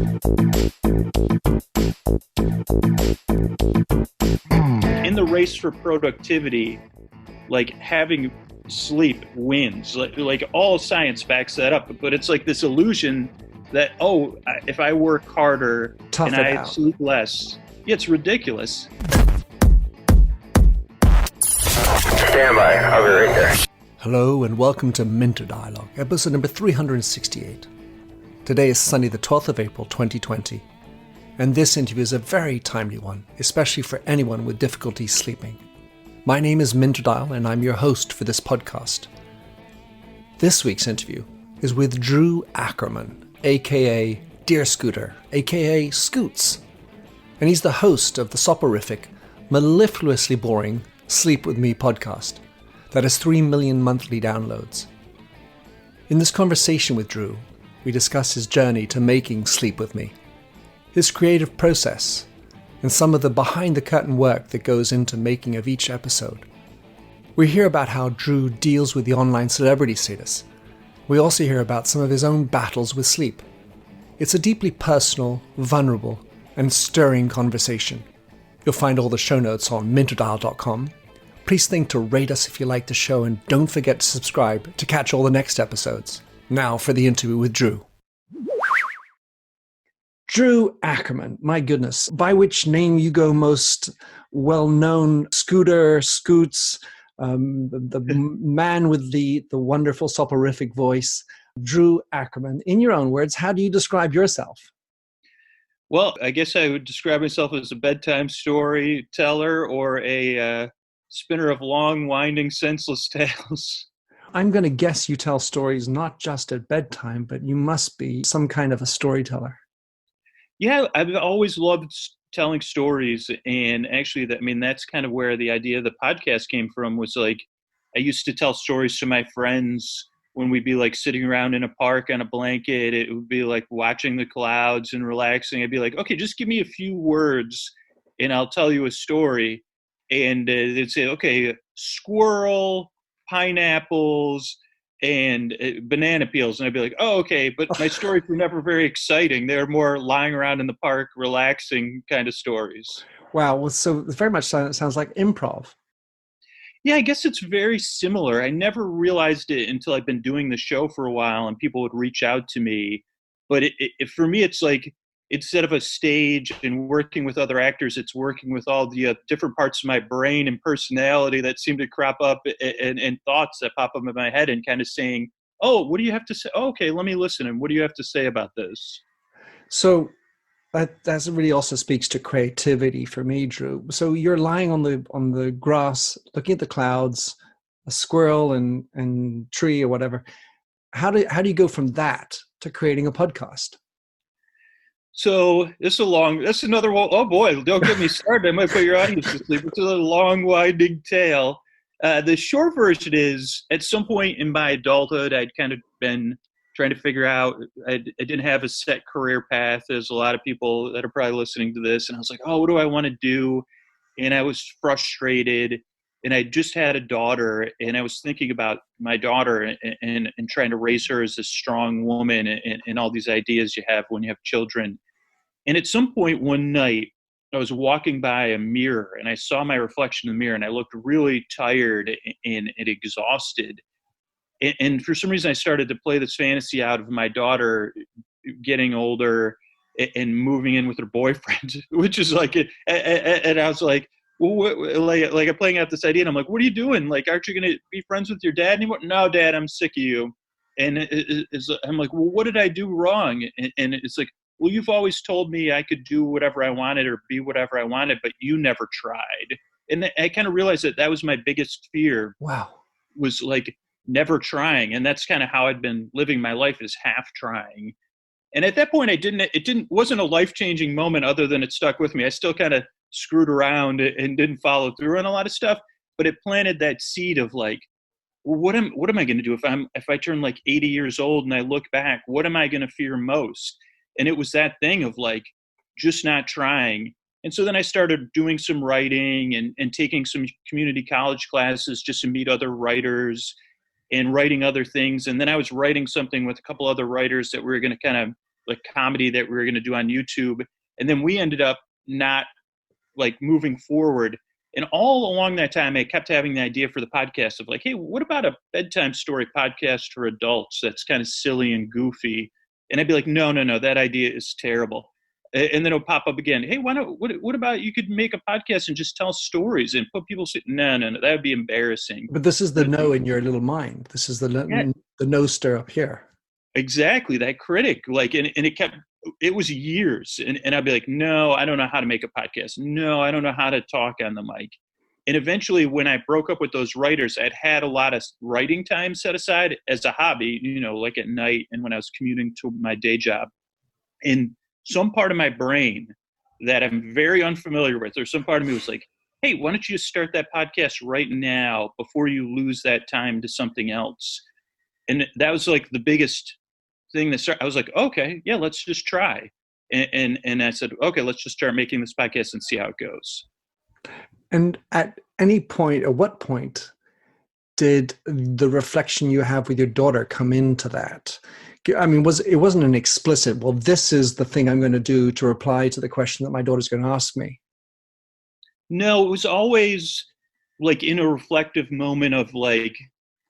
In the race for productivity, like having sleep wins. Like all science backs that up, but it's like this illusion that, oh, if I work harder and I sleep less, it's ridiculous. Stand by. I'll be right there. Hello and welcome to Minter Dialogue, episode number 368. Today is Sunday the 12th of April 2020, and this interview is a very timely one, especially for anyone with difficulty sleeping. My name is Minter Dial and I'm your host for this podcast. This week's interview is with Drew Ackerman, aka Dear Scooter, aka Scoots, and he's the host of the soporific, mellifluously boring Sleep With Me podcast that has 3 million monthly downloads. In this conversation with Drew, we discuss his journey to making Sleep With Me, his creative process, and some of the behind-the-curtain work that goes into making of each episode. We hear about how Drew deals with the online celebrity status. We also hear about some of his own battles with sleep. It's a deeply personal, vulnerable, and stirring conversation. You'll find all the show notes on minterdial.com. Please think to rate us if you like the show, and don't forget to subscribe to catch all the next episodes. Now for the interview with Drew. Drew Ackerman, my goodness, by which name you go most well-known? Scooter, Scoots, the man with the wonderful soporific voice, Drew Ackerman. In your own words, how do you describe yourself? Well, I guess I would describe myself as a bedtime storyteller or a spinner of long, winding, senseless tales. I'm going to guess you tell stories not just at bedtime, but you must be some kind of a storyteller. Yeah, I've always loved telling stories. And actually, that's kind of where the idea of the podcast came from, was like, I used to tell stories to my friends when we'd be like sitting around in a park on a blanket. It would be like watching the clouds and relaxing. I'd be like, okay, just give me a few words and I'll tell you a story. And they'd say, okay, squirrel, pineapples, and banana peels. And I'd be like, oh, okay. But my stories were never very exciting. They're more lying around in the park, relaxing kind of stories. Wow. Well, so it very much sounds like improv. Yeah, I guess it's very similar. I never realized it until I've been doing the show for a while and people would reach out to me. But for me, it's like, instead of a stage and working with other actors, it's working with all the different parts of my brain and personality that seem to crop up and thoughts that pop up in my head and kind of saying, oh, what do you have to say? Oh, okay, let me listen. And what do you have to say about this? So that really also speaks to creativity for me, Drew. So you're lying on the grass, looking at the clouds, a squirrel and tree or whatever. How do you go from that to creating a podcast? So that's another one. Oh boy, don't get me started. I might put your audience to sleep. It's a long, winding tale. The short version is, at some point in my adulthood, I'd kind of been trying to figure out, I didn't have a set career path, as a lot of people that are probably listening to this. And I was like, oh, what do I want to do? And I was frustrated. And I just had a daughter, and I was thinking about my daughter and trying to raise her as a strong woman and all these ideas you have when you have children. And at some point one night, I was walking by a mirror and I saw my reflection in the mirror and I looked really tired and exhausted. And for some reason, I started to play this fantasy out of my daughter getting older and moving in with her boyfriend, which is like, and I was like, well, like I'm playing out this idea, and I'm like, what are you doing? Like, aren't you going to be friends with your dad anymore? No, Dad, I'm sick of you. And I'm like, well, what did I do wrong? And it's like, well, you've always told me I could do whatever I wanted or be whatever I wanted, but you never tried. And I kind of realized that was my biggest fear. Wow. Was like never trying. And that's kind of how I'd been living my life, is half trying. And at that point, wasn't a life-changing moment, other than it stuck with me. I still kind of screwed around and didn't follow through on a lot of stuff, but it planted that seed of like, well, what am I going to do if I turn like 80 years old and I look back? What am I going to fear most? And it was that thing of like just not trying. And so then I started doing some writing and taking some community college classes just to meet other writers and writing other things. And then I was writing something with a couple other writers that we were going to kind of like comedy that we were going to do on YouTube. And then we ended up not like moving forward. And all along that time, I kept having the idea for the podcast of like, hey, what about a bedtime story podcast for adults that's kind of silly and goofy? And I'd be like, no, that idea is terrible. And then it'll pop up again. Hey, what about you could make a podcast and just tell stories and put people say, no, that would be embarrassing. But this is the no in your little mind. This is the no stir up here. Exactly. That critic, like, and it was years. And I'd be like, no, I don't know how to make a podcast. No, I don't know how to talk on the mic. And eventually when I broke up with those writers, I'd had a lot of writing time set aside as a hobby, like at night and when I was commuting to my day job. And some part of my brain that I'm very unfamiliar with, or some part of me was like, hey, why don't you just start that podcast right now before you lose that time to something else? And that was like the biggest thing that started. I was like, okay, yeah, let's just try. And I said, okay, let's just start making this podcast and see how it goes. And at what point did the reflection you have with your daughter come into that? I mean, it wasn't an explicit, well, this is the thing I'm going to do to reply to the question that my daughter's going to ask me? No, it was always like in a reflective moment of like,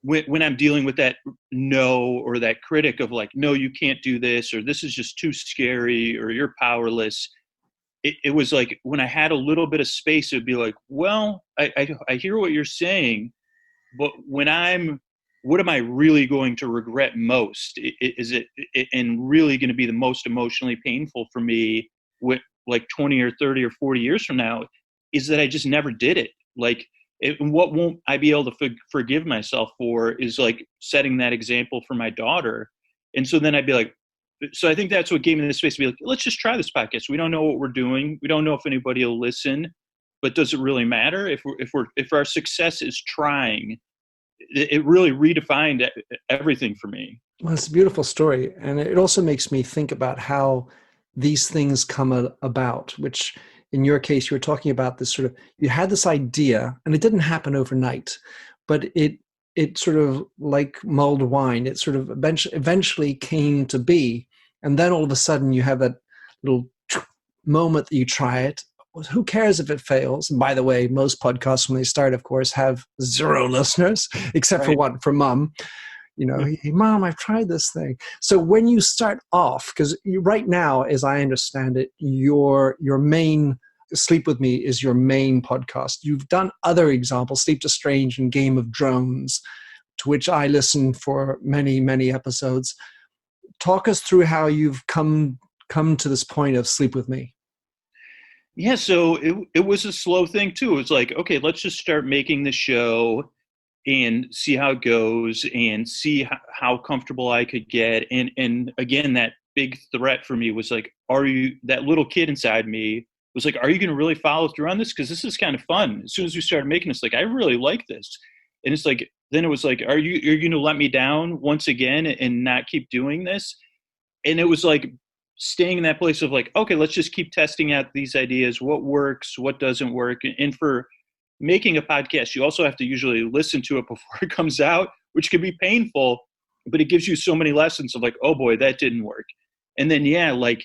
when I'm dealing with that no, or that critic of like, no, you can't do this, or this is just too scary, or you're powerless. It was like when I had a little bit of space, it would be like, well, I hear what you're saying, but what am I really going to regret most? Is it and really going to be the most emotionally painful for me with like 20 or 30 or 40 years from now is that I just never did it. Like, what won't I be able to forgive myself for is like setting that example for my daughter. And so then I'd be like, so I think that's what gave me the space to be like, let's just try this podcast. We don't know what we're doing. We don't know if anybody will listen, but does it really matter? If our success is trying, it really redefined everything for me. Well, it's a beautiful story. And it also makes me think about how these things come about, which in your case, you were talking about this sort of, you had this idea and it didn't happen overnight, but it sort of like mulled wine, it sort of eventually came to be. And then all of a sudden you have that little moment that you try it. Who cares if it fails? And by the way, most podcasts when they start, of course, have 0 listeners, except for one, for Mom. Hey, Mom, I've tried this thing. So when you start off, because right now, as I understand it, your main Sleep With Me is your main podcast. You've done other examples, Sleep to Strange and Game of Drones, to which I listened for many, many episodes. Talk us through how you've come to this point of Sleep With Me. Yeah, so it was a slow thing too. It was like, okay, let's just start making the show and see how it goes and see how comfortable I could get. And again, that big threat for me was like, that little kid inside me was like, are you going to really follow through on this? Because this is kind of fun. As soon as we started making this, like, I really like this. And it's like, then it was like, are you going to let me down once again and not keep doing this? And it was like staying in that place of like, okay, let's just keep testing out these ideas. What works, what doesn't work. And for making a podcast, you also have to usually listen to it before it comes out, which can be painful, but it gives you so many lessons of like, oh boy, that didn't work. And then, yeah, like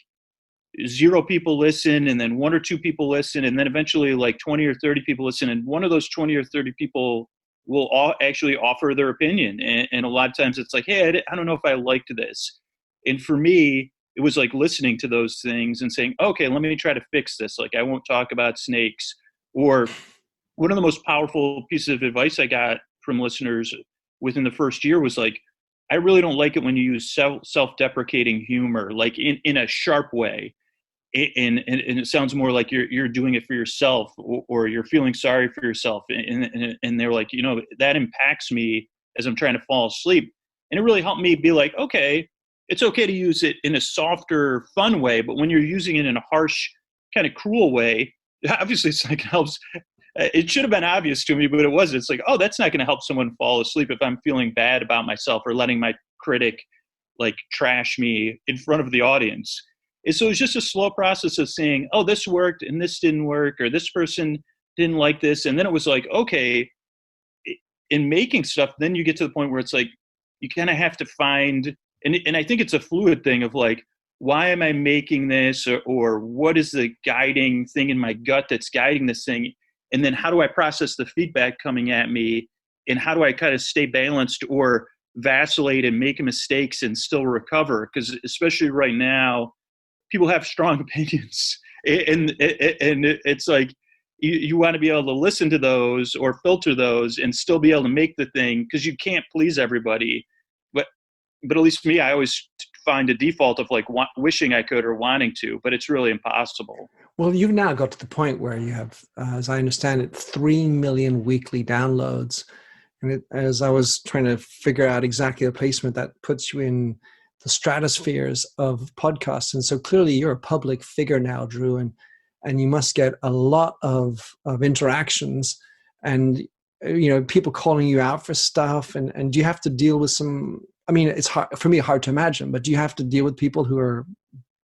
0 people listen, and then 1 or 2 people listen, and then eventually like 20 or 30 people listen. And one of those 20 or 30 people will actually offer their opinion. And a lot of times it's like, hey, I don't know if I liked this. And for me, it was like listening to those things and saying, okay, let me try to fix this. Like, I won't talk about snakes. Or one of the most powerful pieces of advice I got from listeners within the first year was like, I really don't like it when you use self-deprecating humor, like in a sharp way. And it sounds more like you're doing it for yourself, or you're feeling sorry for yourself. And they're like, that impacts me as I'm trying to fall asleep. And it really helped me be like, okay, it's okay to use it in a softer, fun way, but when you're using it in a harsh, kind of cruel way, obviously it's like it helps. It should have been obvious to me, but it wasn't. It's like, oh, that's not going to help someone fall asleep if I'm feeling bad about myself or letting my critic like trash me in front of the audience. And so it's just a slow process of saying, oh, this worked and this didn't work, or this person didn't like this. And then it was like, okay, in making stuff, then you get to the point where it's like, you kind of have to find, and I think it's a fluid thing of like, why am I making this, or what is the guiding thing in my gut that's guiding this thing? And then how do I process the feedback coming at me? And how do I kind of stay balanced or vacillate and make mistakes and still recover? Because especially right now, people have strong opinions, and it's like you want to be able to listen to those or filter those and still be able to make the thing, because you can't please everybody. But at least me, I always find a default of like wishing I could or wanting to, but it's really impossible. Well, you've now got to the point where you have, as I understand it, 3 million weekly downloads. And as I was trying to figure out exactly the placement, that puts you in the stratospheres of podcasts. And so clearly you're a public figure now, Drew, and you must get a lot of interactions and, people calling you out for stuff. And do you have to deal with some, I mean, it's hard for me, hard to imagine, but do you have to deal with people who are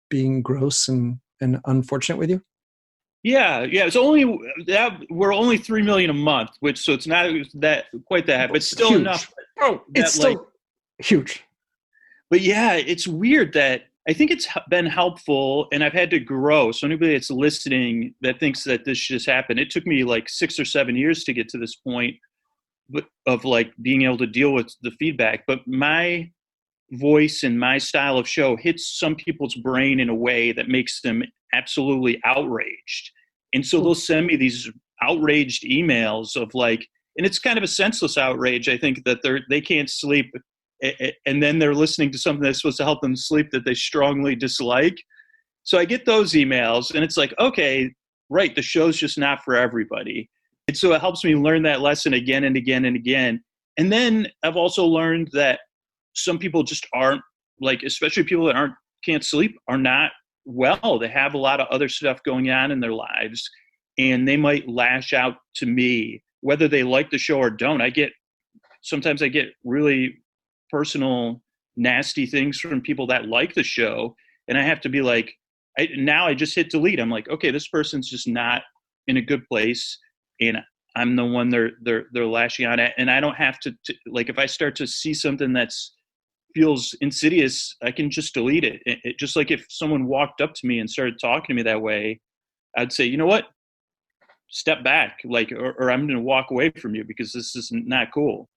being gross and unfortunate with you? Yeah. It's only that we're only 3 million a month, so it's not that quite that, but still huge. enough. Oh, it's still huge. But yeah, it's weird that I think it's been helpful, and I've had to grow. So anybody that's listening that thinks that this just happened, it took me like 6 or 7 years to get to this point of like being able to deal with the feedback. But my voice and my style of show hits some people's brain in a way that makes them absolutely outraged. And so they'll send me these outraged emails of like, and it's kind of a senseless outrage. I think that they can't sleep, and then they're listening to something that's supposed to help them sleep that they strongly dislike. So I get those emails, and it's like, okay, right, the show's just not for everybody. And so it helps me learn that lesson again and again and again. And then I've also learned that some people just aren't, like, especially people that can't sleep, are not well. They have a lot of other stuff going on in their lives, and they might lash out to me, whether they like the show or don't. Sometimes I get really personal, nasty things from people that like the show, and I have to be like, now I just hit delete. I'm like, okay, this person's just not in a good place, and I'm the one they're lashing out at, and I don't have to like, if I start to see something that's feels insidious, I can just delete it. It just like if someone walked up to me and started talking to me that way, I'd say, you know what, step back, like, or I'm going to walk away from you because this is not cool.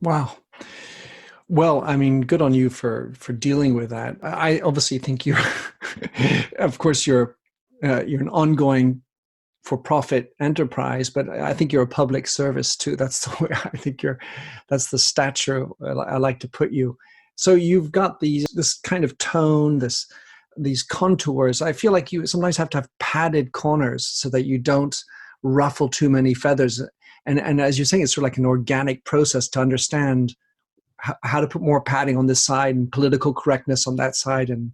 Wow. Well, I mean, good on you for dealing with that. I obviously think of course, you're an ongoing for-profit enterprise, but I think you're a public service too. That's the way I think that's the stature I like to put you. So you've got this kind of tone, these contours. I feel like you sometimes have to have padded corners so that you don't ruffle too many feathers. And as you're saying, it's sort of like an organic process to understand how to put more padding on this side and political correctness on that side. And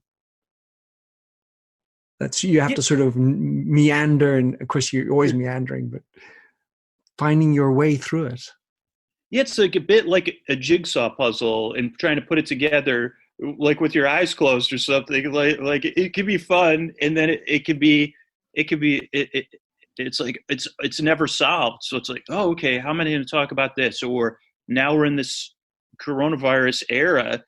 you have to sort of meander. And of course, you're always meandering, but finding your way through it. Yeah, it's like a bit like a jigsaw puzzle and trying to put it together, like with your eyes closed or something. Like it could be fun, and then it's like it's never solved. So it's like, oh, okay, how am I going to talk about this? Or now we're in this coronavirus era,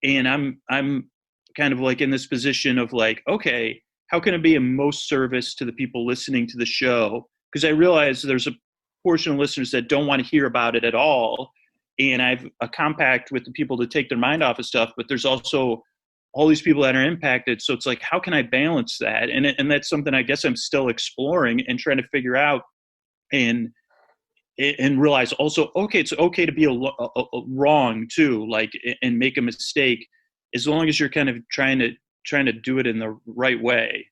and I'm kind of like in this position of like, okay, how can I be of most service to the people listening to the show? Because I realize there's a portion of listeners that don't want to hear about it at all. And I've a compact with the people to take their mind off of stuff, but there's also all these people that are impacted. So it's like, how can I balance that? And that's something I guess I'm still exploring and trying to figure out, and realize also, okay, it's okay to be a wrong too, like, and make a mistake, as long as you're kind of trying to do it in the right way.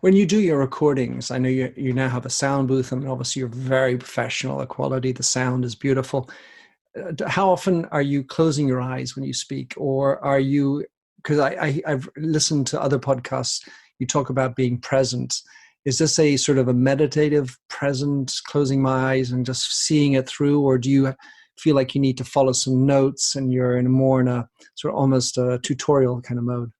When you do your recordings, I know you now have a sound booth, and obviously you're very professional. The quality, the sound is beautiful. How often are you closing your eyes when you speak, or are you? Because I've listened to other podcasts. You talk about being present. Is this a sort of a meditative present, closing my eyes and just seeing it through, or do you feel like you need to follow some notes and you're in a sort of almost a tutorial kind of mode?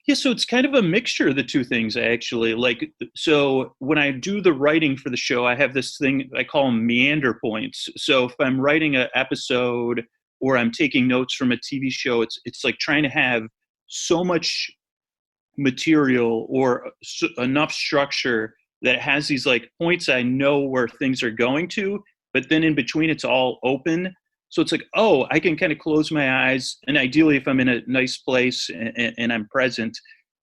Yeah, so it's kind of a mixture of the two things, actually. Like, so when I do the writing for the show, I have this thing I call them meander points. So if I'm writing an episode or I'm taking notes from a TV show, it's like trying to have so much material or enough structure that it has these like points I know where things are going to, but then in between it's all open. So it's like, oh, I can kind of close my eyes. And ideally, if I'm in a nice place and I'm present,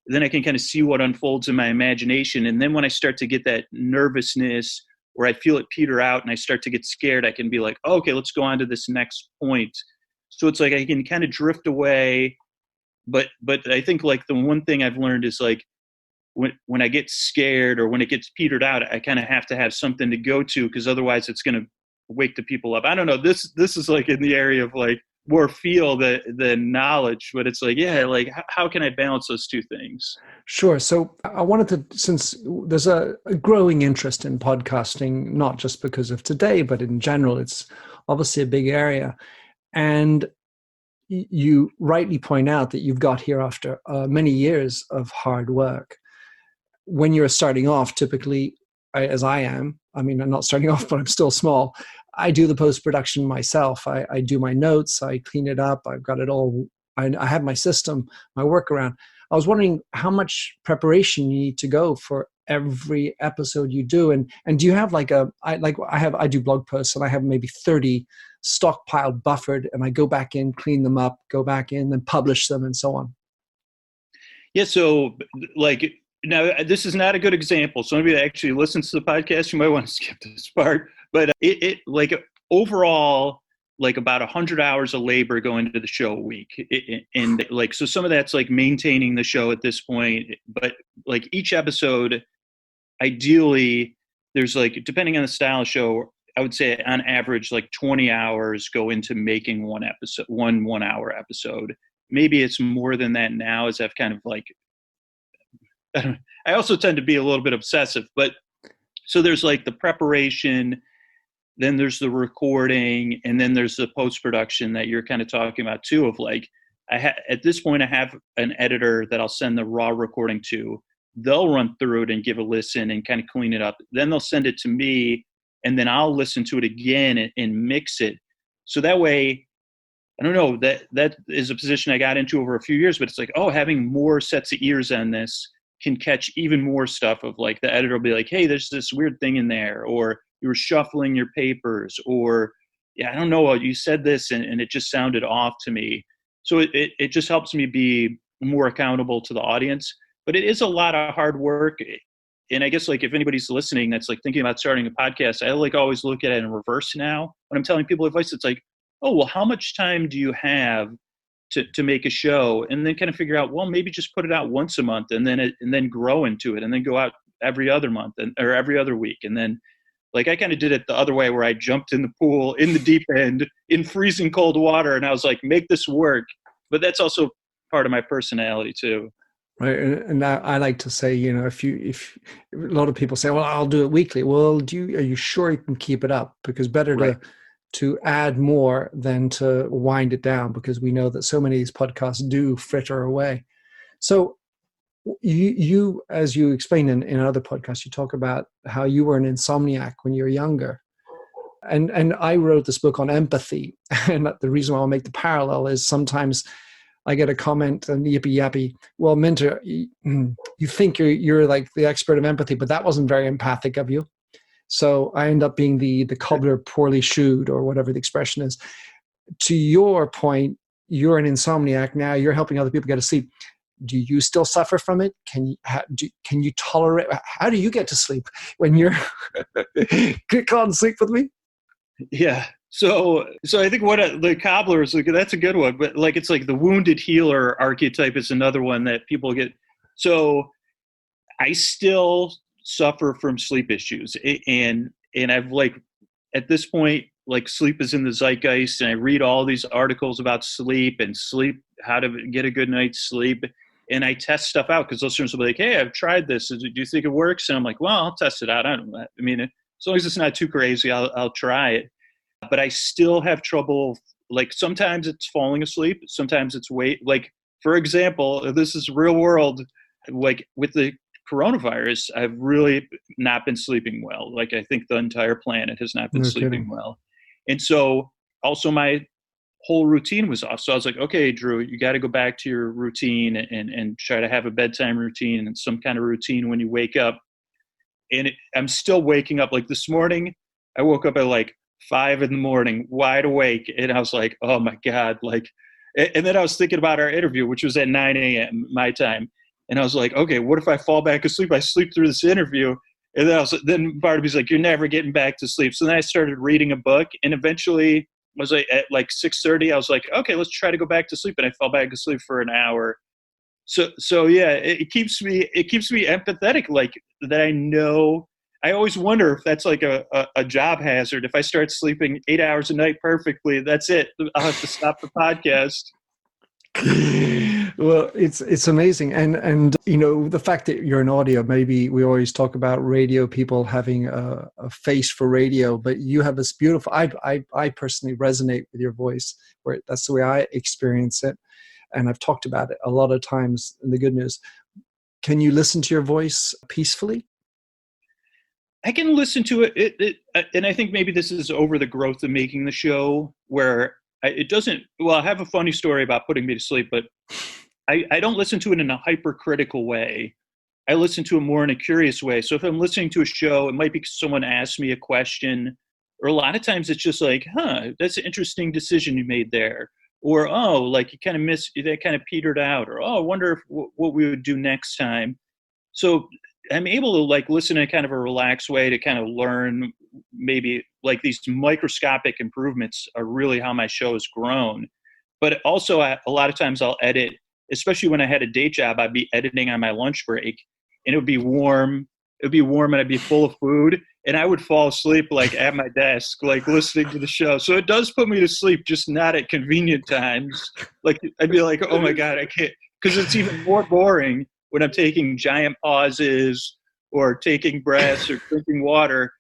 then I can kind of see what unfolds in my imagination. And then when I start to get that nervousness or I feel it peter out and I start to get scared, I can be like, oh, okay, let's go on to this next point. So it's like I can kind of drift away. But I think like the one thing I've learned is like when I get scared or when it gets petered out, I kind of have to have something to go to because otherwise it's going to wake the people up. I don't know. This is like in the area of like more feel the knowledge, but it's like, yeah, like how can I balance those two things? Sure. So I wanted to, since there's a growing interest in podcasting, not just because of today, but in general, it's obviously a big area. And you rightly point out that you've got here after many years of hard work. When you're starting off, typically, as I am, I mean, I'm not starting off, but I'm still small. I do the post-production myself. I do my notes. I clean it up. I've got it all. I have my system, my workaround. I was wondering how much preparation you need to go for every episode you do. And do you have like I do blog posts and I have maybe 30 stockpiled, buffered, and I go back in, clean them up, go back in, then publish them and so on. Yeah. So like, now, this is not a good example. So anybody that actually listens to the podcast, you might want to skip this part. But it like overall, like about 100 hours of labor going into the show a week. And like, so some of that's like maintaining the show at this point. But like each episode, ideally, there's like, depending on the style of show, I would say on average, like 20 hours go into making one episode, one hour episode. Maybe it's more than that now as I've kind of like, I also tend to be a little bit obsessive, but so there's like the preparation, then there's the recording, and then there's the post-production that you're kind of talking about too, of like, at this point I have an editor that I'll send the raw recording to. They'll run through it and give a listen and kind of clean it up. Then they'll send it to me and then I'll listen to it again and mix it. So that way, I don't know, that is a position I got into over a few years, but it's like, oh, having more sets of ears on this can catch even more stuff of like the editor will be like, hey, there's this weird thing in there, or you were shuffling your papers, or yeah, I don't know, you said this and it just sounded off to me. So it just helps me be more accountable to the audience, but it is a lot of hard work. And I guess like if anybody's listening that's like thinking about starting a podcast, I like always look at it in reverse now. When I'm telling people advice, it's like, oh, well, how much time do you have to make a show, and then kind of figure out, well, maybe just put it out once a month and then grow into it and then go out every other month or every other week. And then like I kind of did it the other way where I jumped in the pool in the deep end in freezing cold water and I was like, make this work. But that's also part of my personality too. Right. And I like to say, you know, if a lot of people say, well, I'll do it weekly. Well, are you sure you can keep it up? Because better Right. to add more than to wind it down, because we know that so many of these podcasts do fritter away. So you as you explain in other podcasts, you talk about how you were an insomniac when you were younger. And I wrote this book on empathy. And the reason why I'll make the parallel is sometimes I get a comment and yippee yappy. Well, Minter, you think you're like the expert of empathy, but that wasn't very empathic of you. So I end up being the cobbler poorly shoed, or whatever the expression is. To your point, you're an insomniac now. You're helping other people get to sleep. Do you still suffer from it? Can you tolerate? How do you get to sleep when you're can't sleep with me? Yeah. So I think the cobbler is like, that's a good one, but like, it's like the wounded healer archetype is another one that people get. So I still suffer from sleep issues, and I've like at this point, like sleep is in the zeitgeist, and I read all these articles about sleep and how to get a good night's sleep, and I test stuff out because listeners will be like, hey, I've tried this. Do you think it works? And I'm like, well, I'll test it out. I don't know. I mean, as long as it's not too crazy, I'll try it. But I still have trouble. Like sometimes it's falling asleep. Sometimes it's like, for example, this is real world. Like with the coronavirus, I've really not been sleeping well. Like I think the entire planet has not been sleeping well. And so also my whole routine was off. So I was like, okay, Drew, you got to go back to your routine and try to have a bedtime routine and some kind of routine when you wake up. And I'm still waking up. Like this morning, I woke up at like 5 a.m, wide awake. And I was like, oh my God. Like, and then I was thinking about our interview, which was at 9 a.m. my time. And I was like, okay, what if I fall back asleep? I sleep through this interview. And then Barnaby's like, you're never getting back to sleep. So then I started reading a book, and eventually was like at like 6:30, I was like, okay, let's try to go back to sleep. And I fell back asleep for an hour. So yeah, it keeps me empathetic, like that. I know, I always wonder if that's like a job hazard. If I start sleeping 8 hours a night perfectly, that's it. I'll have to stop the podcast. Well, it's amazing, and the fact that you're in audio. Maybe we always talk about radio people having a face for radio, but you have this beautiful. I personally resonate with your voice, where that's the way I experience it, and I've talked about it a lot of times. And the good news, can you listen to your voice peacefully? I can listen to it, and I think maybe this is over the growth of making the show, where it doesn't. Well, I have a funny story about putting me to sleep, but I don't listen to it in a hypercritical way. I listen to it more in a curious way. So if I'm listening to a show, it might be someone asked me a question, or a lot of times it's just like, that's an interesting decision you made there. Or, oh, like you kind of that kind of petered out. Or, oh, I wonder if, what we would do next time. So I'm able to like listen in kind of a relaxed way to kind of learn, maybe like these microscopic improvements are really how my show has grown. But also a lot of times I'll edit, especially when I had a day job, I'd be editing on my lunch break, and it would be warm. It would be warm, and I'd be full of food, and I would fall asleep like at my desk, like listening to the show. So it does put me to sleep, just not at convenient times. Like I'd be like, oh my God, I can't, because it's even more boring when I'm taking giant pauses or taking breaths or drinking water,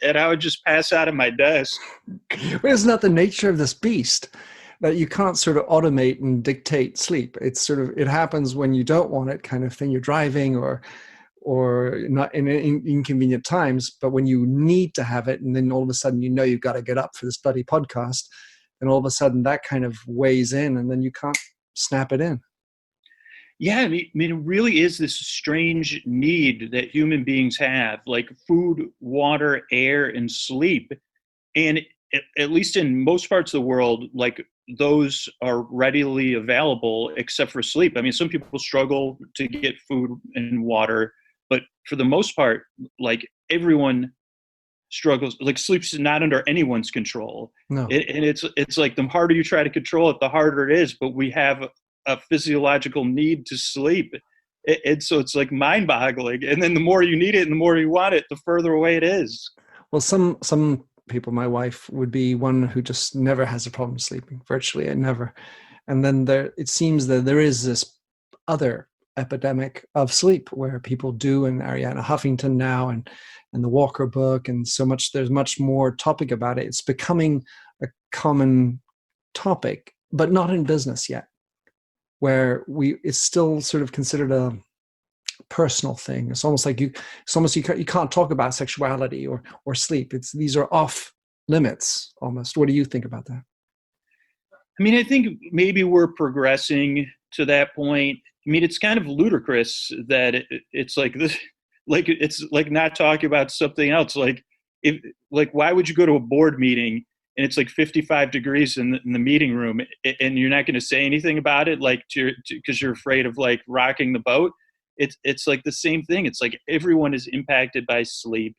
and I would just pass out at my desk. But isn't that the nature of this beast? That you can't sort of automate and dictate sleep. It's sort of, it happens when you don't want it, kind of thing. You're driving or not in inconvenient times, but when you need to have it, and then all of a sudden you've got to get up for this bloody podcast, and all of a sudden that kind of weighs in, and then you can't snap it in. Yeah, I mean, it really is this strange need that human beings have, like food, water, air, and sleep. And at least in most parts of the world, like those are readily available except for sleep. I mean, some people struggle to get food and water, but for the most part, like everyone struggles. Like sleep's not under anyone's control. No. And it's like the harder you try to control it, the harder it is. But we have a physiological need to sleep. And so it's like mind-boggling. And then the more you need it and the more you want it, the further away it is. Well, some people, my wife would be one who just never has a problem sleeping, virtually never. And then it seems that there is this other epidemic of sleep where people do, and Arianna Huffington now and the Walker book, and so much, there's much more topic about it. It's becoming a common topic, but not in business yet, where it's still sort of considered a personal thing. It's almost like you can't talk about sexuality or sleep. These are off limits almost. What do you think about that? I mean, I think maybe we're progressing to that point. I mean, it's kind of ludicrous that it's like this, like it's like not talking about something else. Like why would you go to a board meeting and it's like 55 degrees in the meeting room, and you're not going to say anything about it, like because you're afraid of like rocking the boat? It's like the same thing. It's like everyone is impacted by sleep.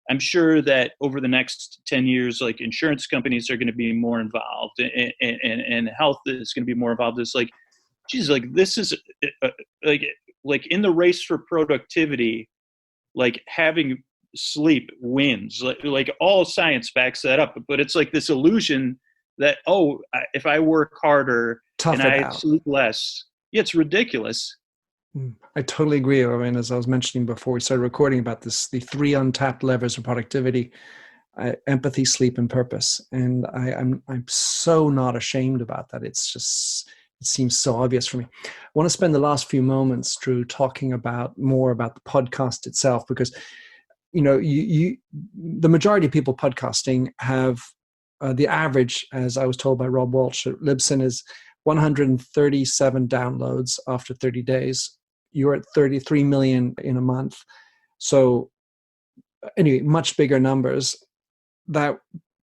I'm sure that over the next 10 years, like insurance companies are going to be more involved, and health is going to be more involved. It's like, geez, like this is like in the race for productivity, like having sleep wins. Like all science backs that up, but it's like this illusion that, if I work harder and I sleep less, yeah, it's ridiculous. I totally agree. I mean, as I was mentioning before we started recording about this, the 3 untapped levers of productivity: empathy, sleep, and purpose. And I'm so not ashamed about that. It seems so obvious for me. I want to spend the last few moments, Drew, talking more about the podcast itself, because the majority of people podcasting have the average, as I was told by Rob Walsh at Libsyn, is 137 downloads after 30 days. You're at 33 million in a month. So anyway, much bigger numbers. That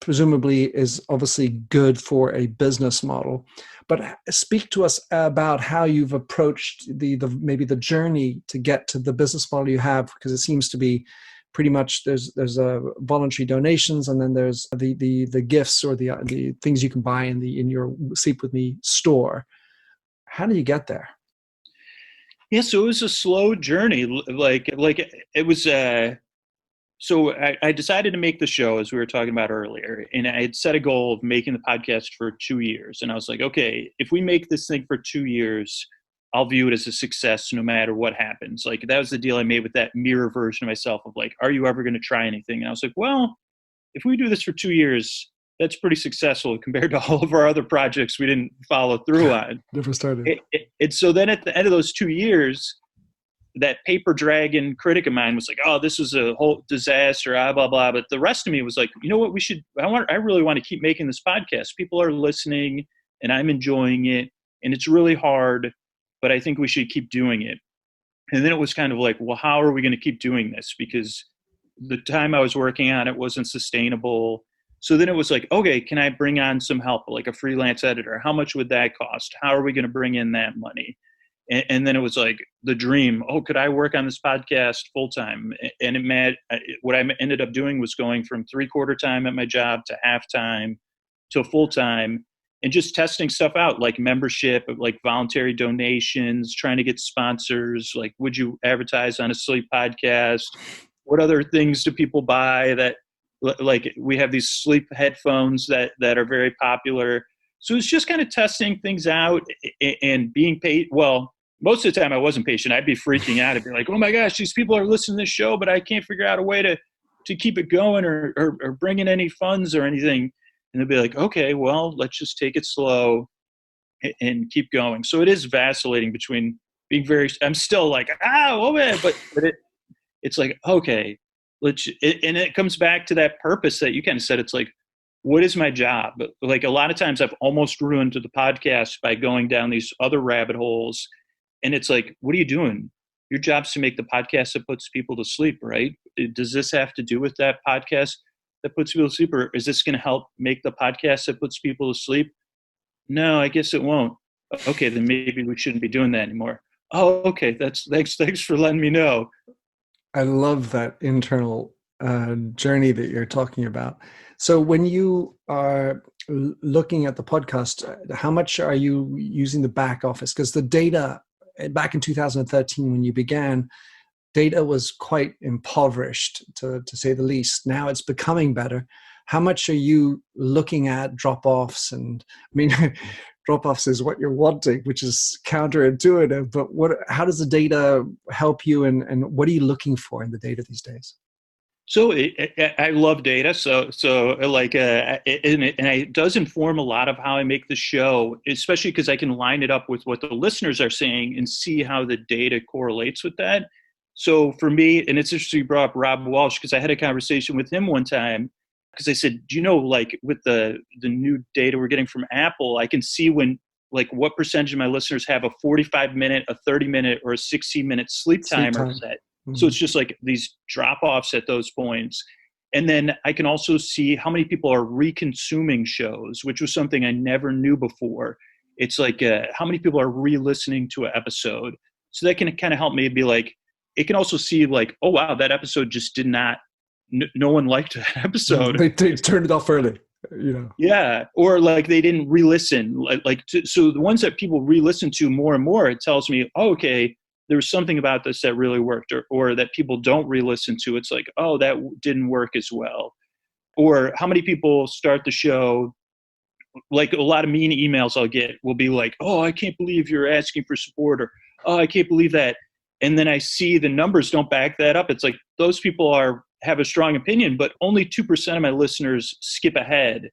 presumably is obviously good for a business model. But speak to us about how you've approached the maybe the journey to get to the business model you have, because it seems to be pretty much there's voluntary donations, and then there's the gifts or the things you can buy in your Sleep With Me store. How do you get there? Yeah, so it was a slow journey. Like it was. So I decided to make the show, as we were talking about earlier, and I had set a goal of making the podcast for 2 years. And I was like, okay, if we make this thing for 2 years, I'll view it as a success no matter what happens. Like, that was the deal I made with that mirror version of myself of like, are you ever going to try anything? And I was like, well, if we do this for 2 years, that's pretty successful compared to all of our other projects we didn't follow through on. Never started. And so then at the end of those 2 years, that paper dragon critic of mine was like, oh, this was a whole disaster, blah, blah, blah. But the rest of me was like, you know what, I really want to keep making this podcast. People are listening and I'm enjoying it. And it's really hard, but I think we should keep doing it. And then it was kind of like, well, how are we going to keep doing this? Because the time I was working on it wasn't sustainable. So then it was like, okay, can I bring on some help, like a freelance editor? How much would that cost? How are we going to bring in that money? And then it was like the dream. Oh, could I work on this podcast full time? And what I ended up doing was going from 3/4 time at my job to half time to full time, and just testing stuff out, like membership, like voluntary donations, trying to get sponsors. Like, would you advertise on a sleep podcast? What other things do people buy that, like, we have these sleep headphones that are very popular. So it's just kind of testing things out and being paid. Well, most of the time I wasn't patient. I'd be freaking out. I'd be like, oh my gosh, these people are listening to this show, but I can't figure out a way to keep it going or bring in any funds or anything. And they'd be like, okay, well, let's just take it slow and keep going. So it is vacillating between being I'm still like, oh man, but it's like, okay, and it comes back to that purpose that you kind of said. It's like, what is my job? Like, a lot of times I've almost ruined the podcast by going down these other rabbit holes. And it's like, what are you doing? Your job's to make the podcast that puts people to sleep, right? Does this have to do with that podcast that puts people to sleep? Or is this going to help make the podcast that puts people to sleep? No, I guess it won't. Okay, then maybe we shouldn't be doing that anymore. Oh, okay. Thanks for letting me know. I love that internal journey that you're talking about. So when you are looking at the podcast, how much are you using the back office? Because the data back in 2013, when you began, data was quite impoverished, to say the least. Now it's becoming better. How much are you looking at drop-offs? And I mean, drop-offs is what you're wanting, which is counterintuitive. But how does the data help you, and what are you looking for in the data these days? So I love data. So like, and it does inform a lot of how I make the show, especially because I can line it up with what the listeners are saying and see how the data correlates with that. So for me, and it's interesting you brought up Rob Walsh, because I had a conversation with him one time, because I said, do you know, like, with the new data we're getting from Apple, I can see when, like, what percentage of my listeners have a 45-minute, a 30-minute, or a 60-minute sleep timer set. Mm-hmm. So it's just like these drop-offs at those points. And then I can also see how many people are re-consuming shows, which was something I never knew before. It's like how many people are re-listening to an episode. So that can kind of help me be like, it can also see like, oh, wow, that episode just did not, no one liked that episode. They turned it off early, you know? Yeah. Or like they didn't re-listen. So the ones that people re-listen to more and more, it tells me, oh, okay, there was something about this that really worked, or that people don't re-listen to. It's like, oh, that didn't work as well. Or how many people start the show, like a lot of mean emails I'll get will be like, oh, I can't believe you're asking for support, or, oh, I can't believe that. And then I see the numbers don't back that up. It's like, those people have a strong opinion, but only 2% of my listeners skip ahead.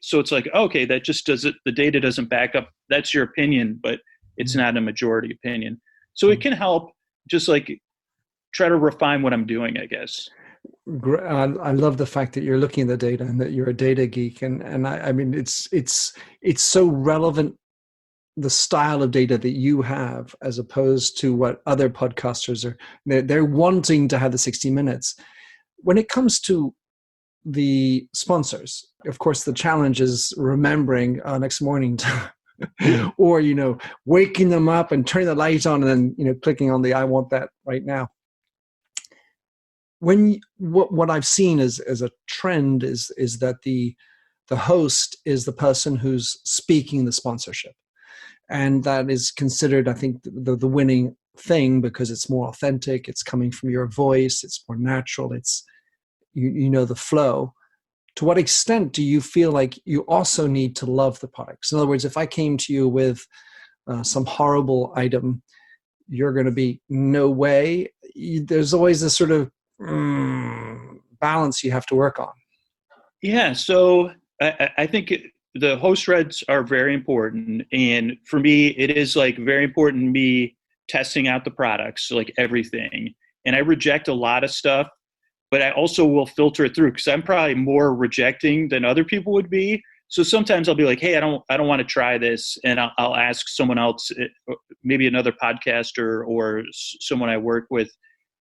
So it's like, okay, that just doesn't, the data doesn't back up. That's your opinion, but it's not a majority opinion. So it can help just like try to refine what I'm doing, I guess. I love the fact that you're looking at the data and that you're a data geek, and I mean it's so relevant, the style of data that you have as opposed to what other podcasters are. They're wanting to have the 60 minutes. When it comes to the sponsors, of course, the challenge is remembering next morning to, or waking them up and turning the light on and then clicking on the I want that right now. What I've seen as a trend is that the host is the person who's speaking the sponsorship, and that is considered, I think, the winning thing, because it's more authentic, it's coming from your voice, it's more natural, it's the flow. To what extent do you feel like you also need to love the products? In other words, if I came to you with some horrible item, you're going to be, no way. There's always this sort of balance you have to work on. Yeah, so I think the host reads are very important, and for me, it is like very important to me testing out the products, like everything. And I reject a lot of stuff, but I also will filter it through, because I'm probably more rejecting than other people would be. So sometimes I'll be like, hey, I don't want to try this, and I'll ask someone else, maybe another podcaster or someone I work with,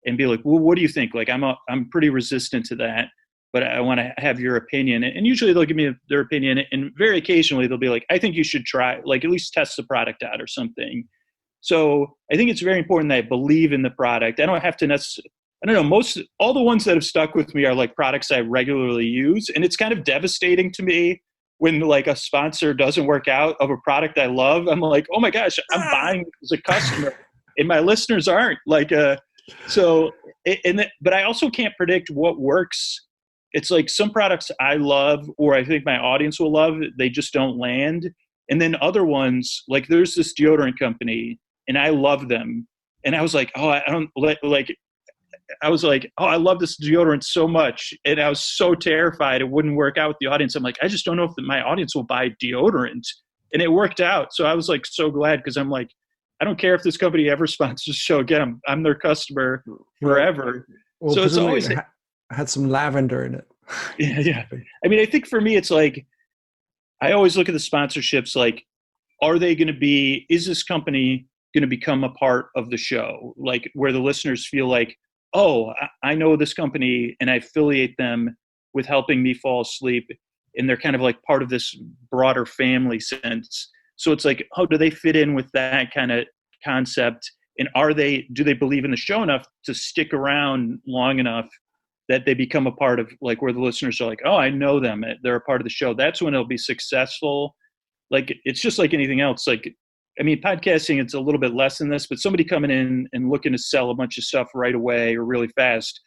and be like, well, what do you think? Like, I'm pretty resistant to that, but I want to have your opinion. And usually they'll give me their opinion, and very occasionally they'll be like, I think you should try, like, at least test the product out or something. So I think it's very important that I believe in the product. I don't have to necessarily, I don't know, all the ones that have stuck with me are like products I regularly use. And it's kind of devastating to me when like a sponsor doesn't work out of a product I love. I'm like, oh my gosh, I'm buying as a customer and my listeners aren't. Like, but I also can't predict what works. It's like some products I love, or I think my audience will love, they just don't land. And then other ones, like there's this deodorant company and I love them. And I was like, oh, I love this deodorant so much. And I was so terrified it wouldn't work out with the audience. I'm like, I just don't know if my audience will buy deodorant. And it worked out. So I was like so glad, because I'm like, I don't care if this company ever sponsors the show again. I'm their customer forever. Well, so it's always had some lavender in it. Yeah. I mean, I think for me, it's like, I always look at the sponsorships like, is this company going to become a part of the show? Like where the listeners feel like, oh, I know this company and I affiliate them with helping me fall asleep. And they're kind of like part of this broader family sense. So it's like, oh, do they fit in with that kind of concept? And do they believe in the show enough to stick around long enough that they become a part of, like, where the listeners are like, oh, I know them, they're a part of the show. That's when it'll be successful. Like, it's just like anything else. Like, I mean, podcasting, it's a little bit less than this, but somebody coming in and looking to sell a bunch of stuff right away or really fast,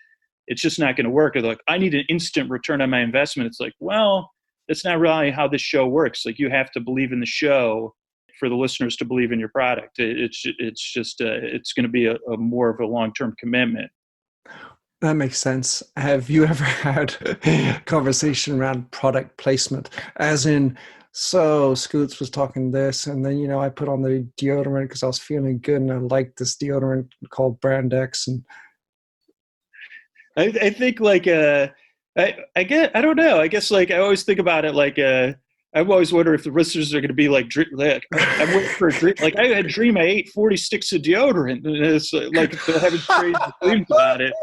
it's just not going to work. Or they're like, I need an instant return on my investment. It's like, well, that's not really how this show works. Like, you have to believe in the show for the listeners to believe in your product. It's going to be a more of a long-term commitment. That makes sense. Have you ever had a conversation around product placement? As in, so Scoots was talking this, and then, I put on the deodorant because I was feeling good and I liked this deodorant called Brand X. And I think like, I don't know. I guess like I always think about it like, I've always wondered if the listeners are going to be like I'm waiting for a dream. Like I had a dream I ate 40 sticks of deodorant, and it's like they're having crazy dreams about it.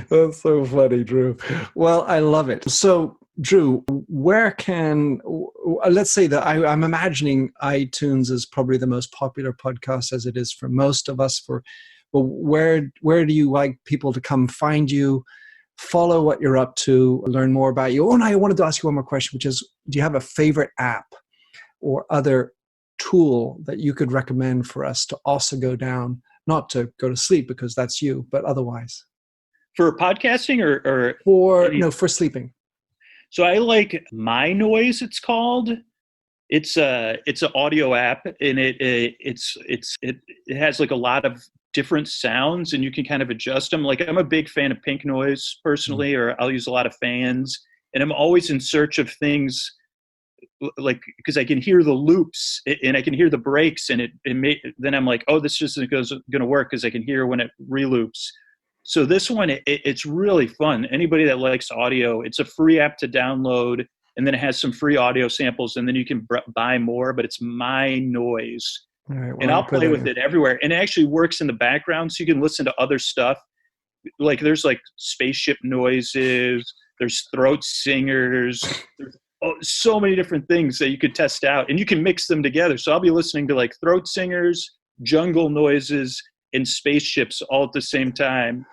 That's so funny, Drew. Well, I love it. So, Drew, where can, let's say that I'm imagining iTunes is probably the most popular podcast, as it is for most of us. But where do you like people to come find you, follow what you're up to, learn more about you? Oh, and I wanted to ask you one more question, which is, do you have a favorite app or other tool that you could recommend for us to also go down, not to go to sleep because that's you, but otherwise? For podcasting or for sleeping. So I like My Noise, it's called. It's an audio app, and it has like a lot of different sounds, and you can kind of adjust them. Like, I'm a big fan of pink noise personally, or I'll use a lot of fans, and I'm always in search of things like, because I can hear the loops and I can hear the breaks, and then I'm like, oh, this just isn't going to work because I can hear when it reloops. So this one, it's really fun. Anybody that likes audio, it's a free app to download, and then it has some free audio samples, and then you can buy more, but it's My Noise. All right, well, and I'll play with it everywhere. And it actually works in the background, so you can listen to other stuff. Like there's like spaceship noises, there's throat singers, there's so many different things that you could test out, and you can mix them together. So I'll be listening to like throat singers, jungle noises, and spaceships all at the same time.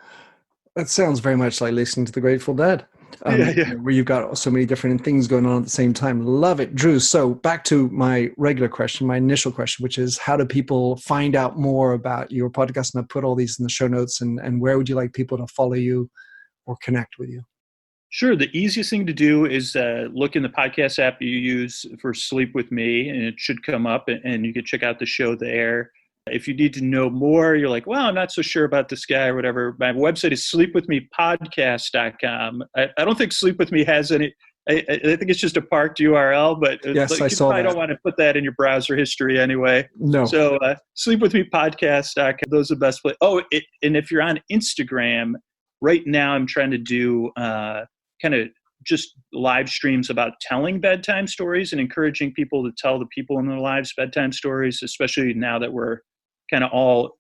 That sounds very much like listening to the Grateful Dead. Where you've got so many different things going on at the same time. Love it, Drew. So back to my regular question, my initial question, which is how do people find out more about your podcast? And I put all these in the show notes. And where would you like people to follow you or connect with you? Sure. The easiest thing to do is look in the podcast app you use for Sleep With Me, and it should come up, and you can check out the show there. If you need to know more, you're like, well, I'm not so sure about this guy or whatever. My website is sleepwithmepodcast.com. I don't think Sleep With Me has any. I think it's just a parked URL, but yes, I saw that. I don't want to put that in your browser history anyway. No. So sleepwithmepodcast.com, those are the best place. Oh, and if you're on Instagram, right now I'm trying to do kind of just live streams about telling bedtime stories and encouraging people to tell the people in their lives bedtime stories, especially now that we're kind of all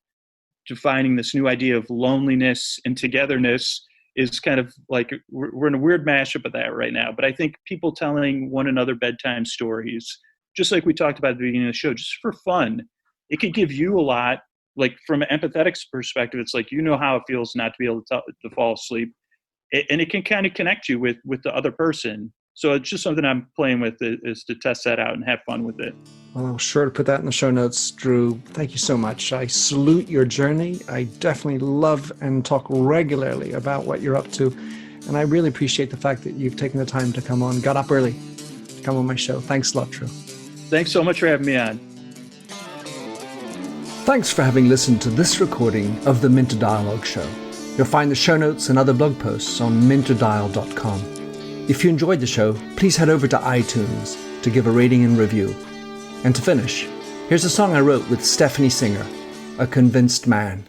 defining this new idea of loneliness and togetherness. Is kind of like we're in a weird mashup of that right now. But I think people telling one another bedtime stories, just like we talked about at the beginning of the show, just for fun, it could give you a lot. Like from an empathetic perspective, it's like, you know how it feels not to be able to fall asleep. And it can kind of connect you with the other person. So it's just something I'm playing with, is to test that out and have fun with it. Well, I'm sure to put that in the show notes, Drew. Thank you so much. I salute your journey. I definitely love and talk regularly about what you're up to. And I really appreciate the fact that you've taken the time to come on, got up early to come on my show. Thanks a lot, Drew. Thanks so much for having me on. Thanks for having listened to this recording of the Minter Dialogue Show. You'll find the show notes and other blog posts on minterdial.com. If you enjoyed the show, please head over to iTunes to give a rating and review. And to finish, here's a song I wrote with Stephanie Singer, A Convinced Man.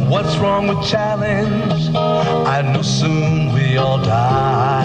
What's wrong with challenge? I know soon we all die.